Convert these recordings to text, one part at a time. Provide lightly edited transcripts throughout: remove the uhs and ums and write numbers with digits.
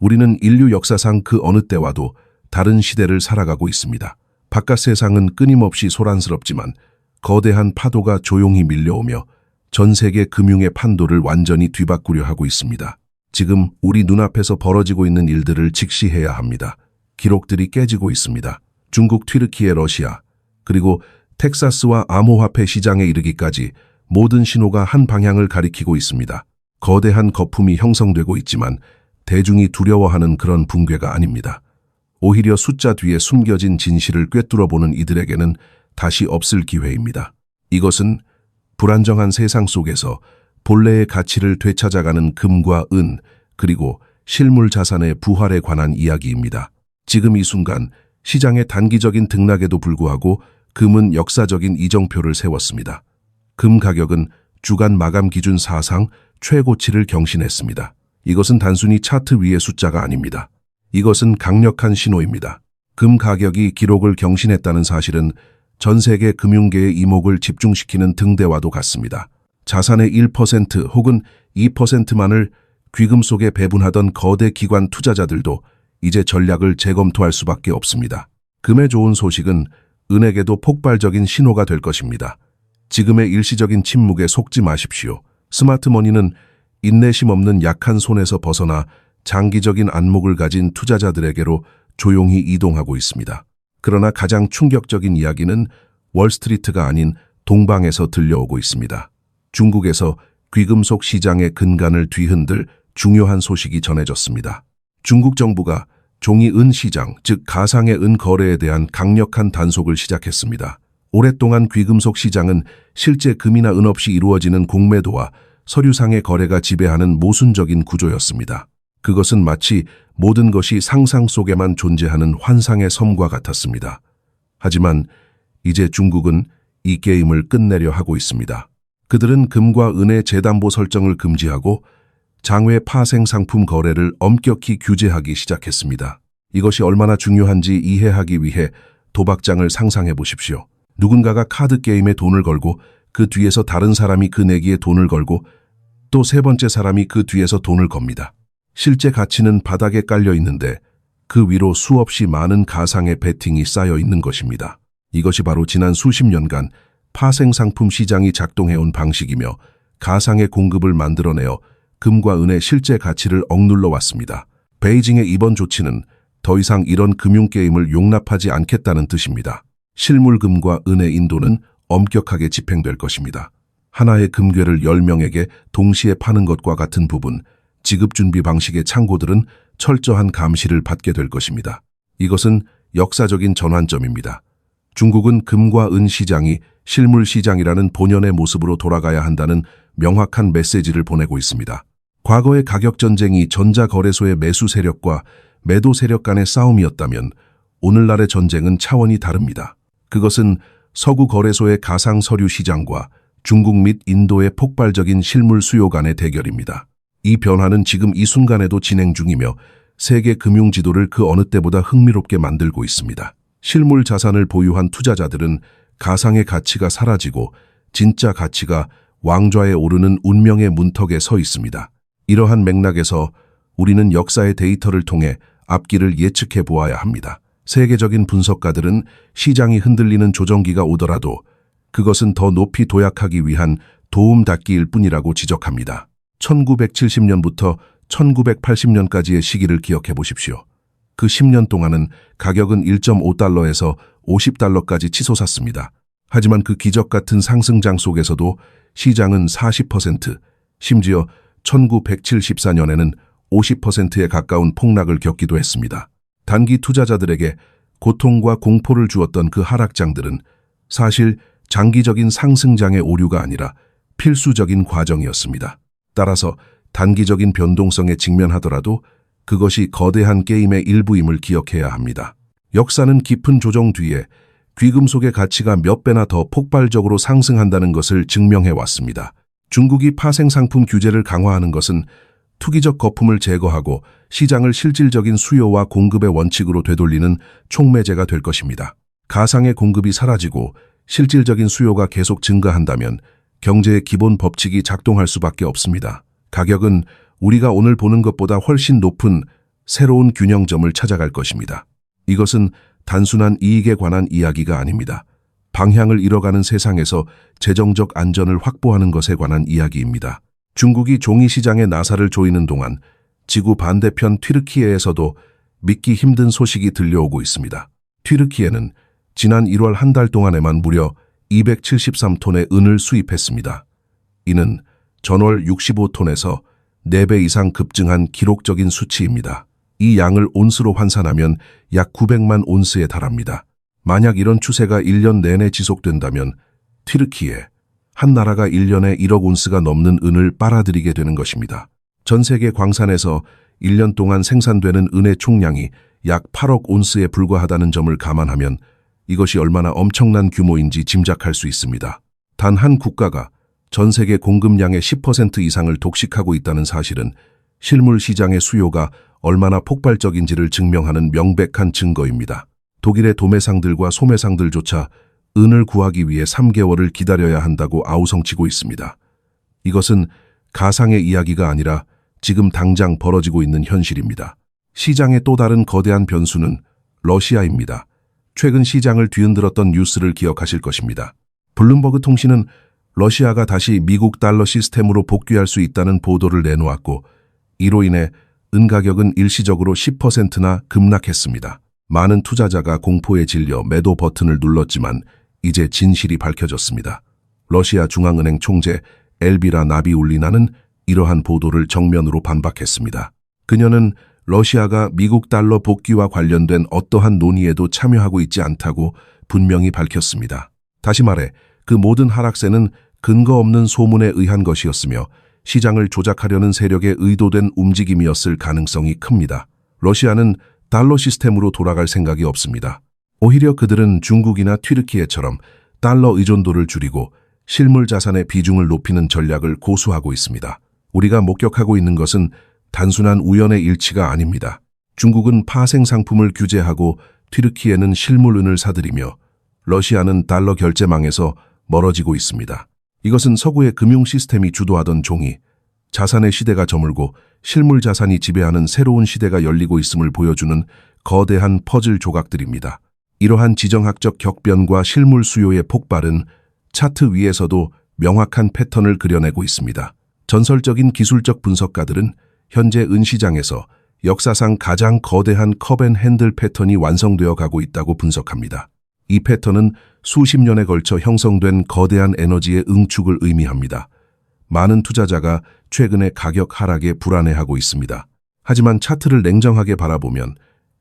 우리는 인류 역사상 그 어느 때와도 다른 시대를 살아가고 있습니다. 바깥 세상은 끊임없이 소란스럽지만 거대한 파도가 조용히 밀려오며 전 세계 금융의 판도를 완전히 뒤바꾸려 하고 있습니다. 지금 우리 눈앞에서 벌어지고 있는 일들을 직시해야 합니다. 기록들이 깨지고 있습니다. 중국, 튀르키예, 러시아, 그리고 텍사스와 암호화폐 시장에 이르기까지 모든 신호가 한 방향을 가리키고 있습니다. 거대한 거품이 형성되고 있지만 대중이 두려워하는 그런 붕괴가 아닙니다. 오히려 숫자 뒤에 숨겨진 진실을 꿰뚫어보는 이들에게는 다시 없을 기회입니다. 이것은 불안정한 세상 속에서 본래의 가치를 되찾아가는 금과 은, 그리고 실물 자산의 부활에 관한 이야기입니다. 지금 이 순간 시장의 단기적인 등락에도 불구하고 금은 역사적인 이정표를 세웠습니다. 금 가격은 주간 마감 기준 사상 최고치를 경신했습니다. 이것은 단순히 차트 위의 숫자가 아닙니다. 이것은 강력한 신호입니다. 금 가격이 기록을 경신했다는 사실은 전 세계 금융계의 이목을 집중시키는 등대와도 같습니다. 자산의 1% 혹은 2%만을 귀금 속에 배분하던 거대 기관 투자자들도 이제 전략을 재검토할 수밖에 없습니다. 금의 좋은 소식은 은에게도 폭발적인 신호가 될 것입니다. 지금의 일시적인 침묵에 속지 마십시오. 스마트머니는 인내심 없는 약한 손에서 벗어나 장기적인 안목을 가진 투자자들에게로 조용히 이동하고 있습니다. 그러나 가장 충격적인 이야기는 월스트리트가 아닌 동방에서 들려오고 있습니다. 중국에서 귀금속 시장의 근간을 뒤흔들 중요한 소식이 전해졌습니다. 중국 정부가 종이 은 시장, 즉 가상의 은 거래에 대한 강력한 단속을 시작했습니다. 오랫동안 귀금속 시장은 실제 금이나 은 없이 이루어지는 공매도와 서류상의 거래가 지배하는 모순적인 구조였습니다. 그것은 마치 모든 것이 상상 속에만 존재하는 환상의 섬과 같았습니다. 하지만 이제 중국은 이 게임을 끝내려 하고 있습니다. 그들은 금과 은의 재담보 설정을 금지하고 장외 파생 상품 거래를 엄격히 규제하기 시작했습니다. 이것이 얼마나 중요한지 이해하기 위해 도박장을 상상해 보십시오. 누군가가 카드 게임에 돈을 걸고 그 뒤에서 다른 사람이 그 내기에 돈을 걸고 또 세 번째 사람이 그 뒤에서 돈을 겁니다. 실제 가치는 바닥에 깔려 있는데 그 위로 수없이 많은 가상의 베팅이 쌓여 있는 것입니다. 이것이 바로 지난 수십 년간 파생상품 시장이 작동해온 방식이며 가상의 공급을 만들어내어 금과 은의 실제 가치를 억눌러 왔습니다. 베이징의 이번 조치는 더 이상 이런 금융게임을 용납하지 않겠다는 뜻입니다. 실물금과 은의 인도는 엄격하게 집행될 것입니다. 하나의 금괴를 10명에게 동시에 파는 것과 같은 부분, 지급준비 방식의 창고들은 철저한 감시를 받게 될 것입니다. 이것은 역사적인 전환점입니다. 중국은 금과 은 시장이 실물 시장이라는 본연의 모습으로 돌아가야 한다는 명확한 메시지를 보내고 있습니다. 과거의 가격 전쟁이 전자거래소의 매수 세력과 매도 세력 간의 싸움이었다면 오늘날의 전쟁은 차원이 다릅니다. 그것은 서구 거래소의 가상 서류 시장과 중국 및 인도의 폭발적인 실물 수요 간의 대결입니다. 이 변화는 지금 이 순간에도 진행 중이며 세계 금융 지도를 그 어느 때보다 흥미롭게 만들고 있습니다. 실물 자산을 보유한 투자자들은 가상의 가치가 사라지고 진짜 가치가 왕좌에 오르는 운명의 문턱에 서 있습니다. 이러한 맥락에서 우리는 역사의 데이터를 통해 앞길을 예측해 보아야 합니다. 세계적인 분석가들은 시장이 흔들리는 조정기가 오더라도 그것은 더 높이 도약하기 위한 도움닫기일 뿐이라고 지적합니다. 1970년부터 1980년까지의 시기를 기억해 보십시오. 그 10년 동안은 가격은 1.5달러에서 50달러까지 치솟았습니다. 하지만 그 기적 같은 상승장 속에서도 시장은 40%, 심지어 1974년에는 50%에 가까운 폭락을 겪기도 했습니다. 단기 투자자들에게 고통과 공포를 주었던 그 하락장들은 사실 장기적인 상승장의 오류가 아니라 필수적인 과정이었습니다. 따라서 단기적인 변동성에 직면하더라도 그것이 거대한 게임의 일부임을 기억해야 합니다. 역사는 깊은 조정 뒤에 귀금속의 가치가 몇 배나 더 폭발적으로 상승한다는 것을 증명해 왔습니다. 중국이 파생상품 규제를 강화하는 것은 투기적 거품을 제거하고 시장을 실질적인 수요와 공급의 원칙으로 되돌리는 촉매제가 될 것입니다. 가상의 공급이 사라지고 실질적인 수요가 계속 증가한다면 경제의 기본 법칙이 작동할 수밖에 없습니다. 가격은 우리가 오늘 보는 것보다 훨씬 높은 새로운 균형점을 찾아갈 것입니다. 이것은 단순한 이익에 관한 이야기가 아닙니다. 방향을 잃어가는 세상에서 재정적 안전을 확보하는 것에 관한 이야기입니다. 중국이 종이 시장에 나사를 조이는 동안 지구 반대편 튀르키예에서도 믿기 힘든 소식이 들려오고 있습니다. 튀르키예는 지난 1월 한 달 동안에만 무려 273톤의 은을 수입했습니다. 이는 전월 65톤에서 4배 이상 급증한 기록적인 수치입니다. 이 양을 온스로 환산하면 약 900만 온스에 달합니다. 만약 이런 추세가 1년 내내 지속된다면 튀르키예, 한 나라가 1년에 1억 온스가 넘는 은을 빨아들이게 되는 것입니다. 전 세계 광산에서 1년 동안 생산되는 은의 총량이 약 8억 온스에 불과하다는 점을 감안하면 이것이 얼마나 엄청난 규모인지 짐작할 수 있습니다. 단 한 국가가 전 세계 공급량의 10% 이상을 독식하고 있다는 사실은 실물 시장의 수요가 얼마나 폭발적인지를 증명하는 명백한 증거입니다. 독일의 도매상들과 소매상들조차 은을 구하기 위해 3개월을 기다려야 한다고 아우성치고 있습니다. 이것은 가상의 이야기가 아니라 지금 당장 벌어지고 있는 현실입니다. 시장의 또 다른 거대한 변수는 러시아입니다. 최근 시장을 뒤흔들었던 뉴스를 기억하실 것입니다. 블룸버그 통신은 러시아가 다시 미국 달러 시스템으로 복귀할 수 있다는 보도를 내놓았고 이로 인해 은 가격은 일시적으로 10%나 급락했습니다. 많은 투자자가 공포에 질려 매도 버튼을 눌렀지만 이제 진실이 밝혀졌습니다. 러시아 중앙은행 총재 엘비라 나비울리나는 이러한 보도를 정면으로 반박했습니다. 그녀는 러시아가 미국 달러 복귀와 관련된 어떠한 논의에도 참여하고 있지 않다고 분명히 밝혔습니다. 다시 말해 그 모든 하락세는 근거 없는 소문에 의한 것이었으며 시장을 조작하려는 세력의 의도된 움직임이었을 가능성이 큽니다. 러시아는 달러 시스템으로 돌아갈 생각이 없습니다. 오히려 그들은 중국이나 튀르키예처럼 달러 의존도를 줄이고 실물 자산의 비중을 높이는 전략을 고수하고 있습니다. 우리가 목격하고 있는 것은 단순한 우연의 일치가 아닙니다. 중국은 파생 상품을 규제하고 튀르키예는 실물은을 사들이며 러시아는 달러 결제망에서 멀어지고 있습니다. 이것은 서구의 금융 시스템이 주도하던 종이 자산의 시대가 저물고 실물 자산이 지배하는 새로운 시대가 열리고 있음을 보여주는 거대한 퍼즐 조각들입니다. 이러한 지정학적 격변과 실물 수요의 폭발은 차트 위에서도 명확한 패턴을 그려내고 있습니다. 전설적인 기술적 분석가들은 현재 은시장에서 역사상 가장 거대한 컵앤핸들 패턴이 완성되어 가고 있다고 분석합니다. 이 패턴은 수십 년에 걸쳐 형성된 거대한 에너지의 응축을 의미합니다. 많은 투자자가 최근의 가격 하락에 불안해하고 있습니다. 하지만 차트를 냉정하게 바라보면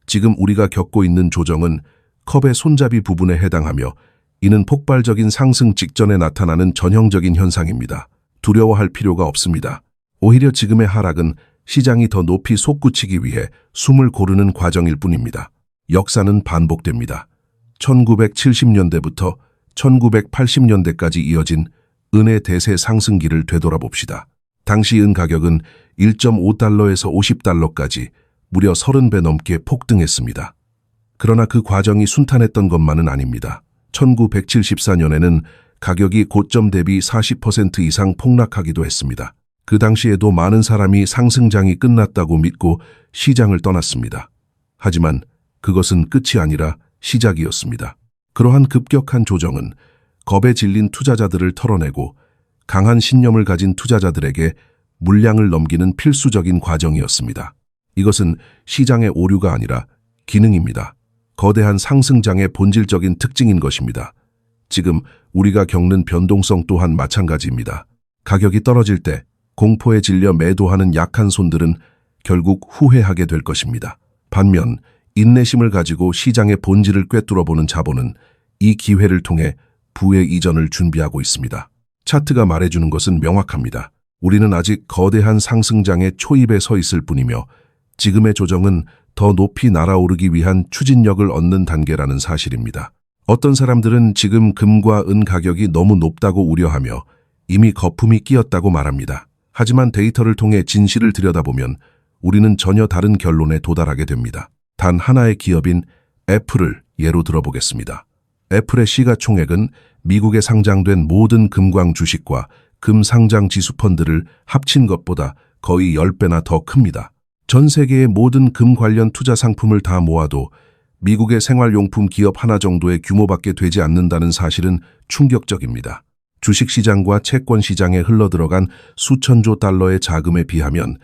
지금 우리가 겪고 있는 조정은 컵의 손잡이 부분에 해당하며 이는 폭발적인 상승 직전에 나타나는 전형적인 현상입니다. 두려워할 필요가 없습니다. 오히려 지금의 하락은 시장이 더 높이 솟구치기 위해 숨을 고르는 과정일 뿐입니다. 역사는 반복됩니다. 1970년대부터 1980년대까지 이어진 은의 대세 상승기를 되돌아봅시다. 당시 은 가격은 1.5달러에서 50달러까지 무려 30배 넘게 폭등했습니다. 그러나 그 과정이 순탄했던 것만은 아닙니다. 1974년에는 가격이 고점 대비 40% 이상 폭락하기도 했습니다. 그 당시에도 많은 사람이 상승장이 끝났다고 믿고 시장을 떠났습니다. 하지만 그것은 끝이 아니라 시작이었습니다. 그러한 급격한 조정은 겁에 질린 투자자들을 털어내고 강한 신념을 가진 투자자들에게 물량을 넘기는 필수적인 과정이었습니다. 이것은 시장의 오류가 아니라 기능입니다. 거대한 상승장의 본질적인 특징인 것입니다. 지금 우리가 겪는 변동성 또한 마찬가지입니다. 가격이 떨어질 때 공포에 질려 매도하는 약한 손들은 결국 후회하게 될 것입니다. 반면 인내심을 가지고 시장의 본질을 꿰뚫어보는 자본은 이 기회를 통해 부의 이전을 준비하고 있습니다. 차트가 말해주는 것은 명확합니다. 우리는 아직 거대한 상승장의 초입에 서 있을 뿐이며 지금의 조정은 더 높이 날아오르기 위한 추진력을 얻는 단계라는 사실입니다. 어떤 사람들은 지금 금과 은 가격이 너무 높다고 우려하며 이미 거품이 끼었다고 말합니다. 하지만 데이터를 통해 진실을 들여다보면 우리는 전혀 다른 결론에 도달하게 됩니다. 단 하나의 기업인 애플을 예로 들어보겠습니다. 애플의 시가총액은 미국에 상장된 모든 금광 주식과 금 상장 지수 펀드를 합친 것보다 거의 10배나 더 큽니다. 전 세계의 모든 금 관련 투자 상품을 다 모아도 미국의 생활용품 기업 하나 정도의 규모밖에 되지 않는다는 사실은 충격적입니다. 주식시장과 채권시장에 흘러들어간 수천조 달러의 자금에 비하면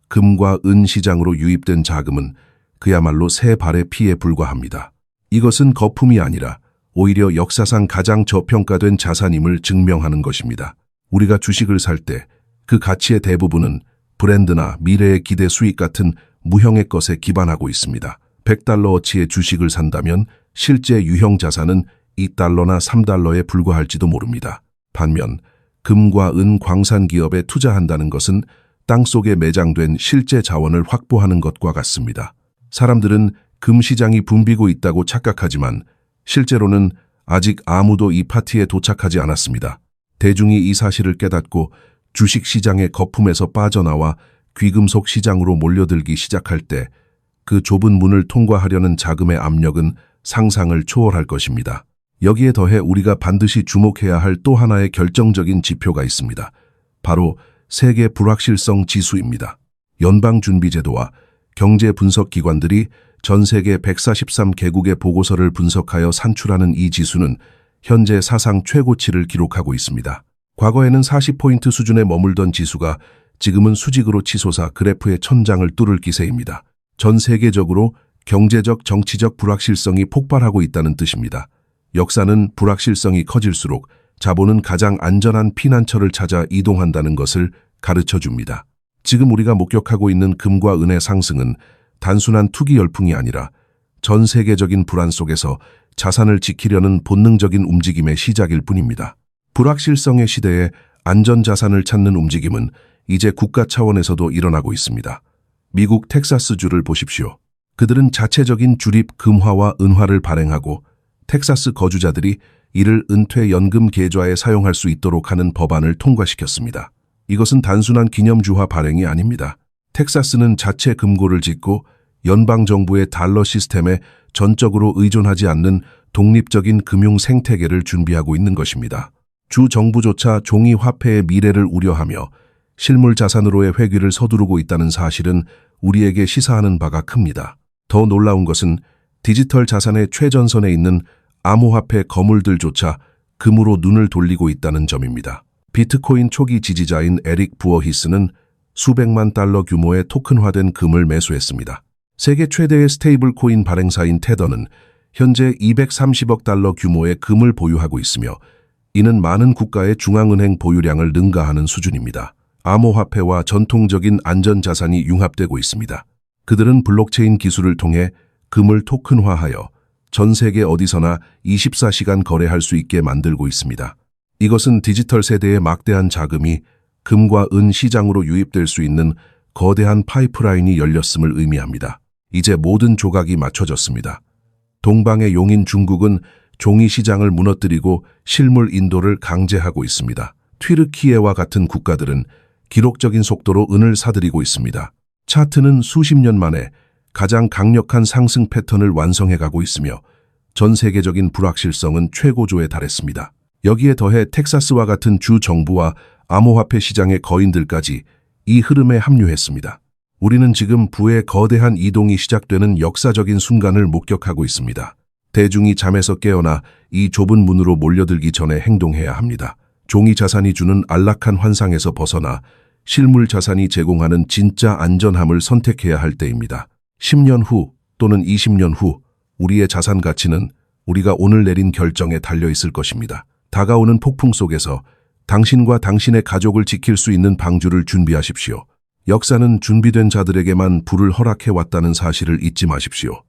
금과 은 시장으로 유입된 자금은 그야말로 새 발의 피에 불과합니다. 이것은 거품이 아니라 오히려 역사상 가장 저평가된 자산임을 증명하는 것입니다. 우리가 주식을 살 때 그 가치의 대부분은 브랜드나 미래의 기대 수익 같은 무형의 것에 기반하고 있습니다. 100달러어치의 주식을 산다면 실제 유형 자산은 2달러나 3달러에 불과할지도 모릅니다. 반면 금과 은 광산 기업에 투자한다는 것은 땅속에 매장된 실제 자원을 확보하는 것과 같습니다. 사람들은 금 시장이 붐비고 있다고 착각하지만 실제로는 아직 아무도 이 파티에 도착하지 않았습니다. 대중이 이 사실을 깨닫고 주식시장의 거품에서 빠져나와 귀금속 시장으로 몰려들기 시작할 때 그 좁은 문을 통과하려는 자금의 압력은 상상을 초월할 것입니다. 여기에 더해 우리가 반드시 주목해야 할 또 하나의 결정적인 지표가 있습니다. 바로 세계 불확실성 지수입니다. 연방준비제도와 경제분석기관들이 전 세계 143개국의 보고서를 분석하여 산출하는 이 지수는 현재 사상 최고치를 기록하고 있습니다. 과거에는 40포인트 수준에 머물던 지수가 지금은 수직으로 치솟아 그래프의 천장을 뚫을 기세입니다. 전 세계적으로 경제적, 정치적 불확실성이 폭발하고 있다는 뜻입니다. 역사는 불확실성이 커질수록 자본은 가장 안전한 피난처를 찾아 이동한다는 것을 가르쳐줍니다. 지금 우리가 목격하고 있는 금과 은의 상승은 단순한 투기 열풍이 아니라 전 세계적인 불안 속에서 자산을 지키려는 본능적인 움직임의 시작일 뿐입니다. 불확실성의 시대에 안전자산을 찾는 움직임은 이제 국가 차원에서도 일어나고 있습니다. 미국 텍사스주를 보십시오. 그들은 자체적인 주립 금화와 은화를 발행하고 텍사스 거주자들이 이를 은퇴 연금 계좌에 사용할 수 있도록 하는 법안을 통과시켰습니다. 이것은 단순한 기념주화 발행이 아닙니다. 텍사스는 자체 금고를 짓고 연방정부의 달러 시스템에 전적으로 의존하지 않는 독립적인 금융 생태계를 준비하고 있는 것입니다. 주 정부조차 종이 화폐의 미래를 우려하며 실물 자산으로의 회귀를 서두르고 있다는 사실은 우리에게 시사하는 바가 큽니다. 더 놀라운 것은 디지털 자산의 최전선에 있는 암호화폐 거물들조차 금으로 눈을 돌리고 있다는 점입니다. 비트코인 초기 지지자인 에릭 부어히스는 수백만 달러 규모의 토큰화된 금을 매수했습니다. 세계 최대의 스테이블 코인 발행사인 테더는 현재 230억 달러 규모의 금을 보유하고 있으며 이는 많은 국가의 중앙은행 보유량을 능가하는 수준입니다. 암호화폐와 전통적인 안전자산이 융합되고 있습니다. 그들은 블록체인 기술을 통해 금을 토큰화하여 전 세계 어디서나 24시간 거래할 수 있게 만들고 있습니다. 이것은 디지털 세대의 막대한 자금이 금과 은 시장으로 유입될 수 있는 거대한 파이프라인이 열렸음을 의미합니다. 이제 모든 조각이 맞춰졌습니다. 동방의 용인 중국은 종이 시장을 무너뜨리고 실물 인도를 강제하고 있습니다. 튀르키예와 같은 국가들은 기록적인 속도로 은을 사들이고 있습니다. 차트는 수십 년 만에 가장 강력한 상승 패턴을 완성해가고 있으며 전 세계적인 불확실성은 최고조에 달했습니다. 여기에 더해 텍사스와 같은 주 정부와 암호화폐 시장의 거인들까지 이 흐름에 합류했습니다. 우리는 지금 부의 거대한 이동이 시작되는 역사적인 순간을 목격하고 있습니다. 대중이 잠에서 깨어나 이 좁은 문으로 몰려들기 전에 행동해야 합니다. 종이 자산이 주는 안락한 환상에서 벗어나 실물 자산이 제공하는 진짜 안전함을 선택해야 할 때입니다. 10년 후 또는 20년 후 우리의 자산 가치는 우리가 오늘 내린 결정에 달려 있을 것입니다. 다가오는 폭풍 속에서 당신과 당신의 가족을 지킬 수 있는 방주를 준비하십시오. 역사는 준비된 자들에게만 불을 허락해 왔다는 사실을 잊지 마십시오.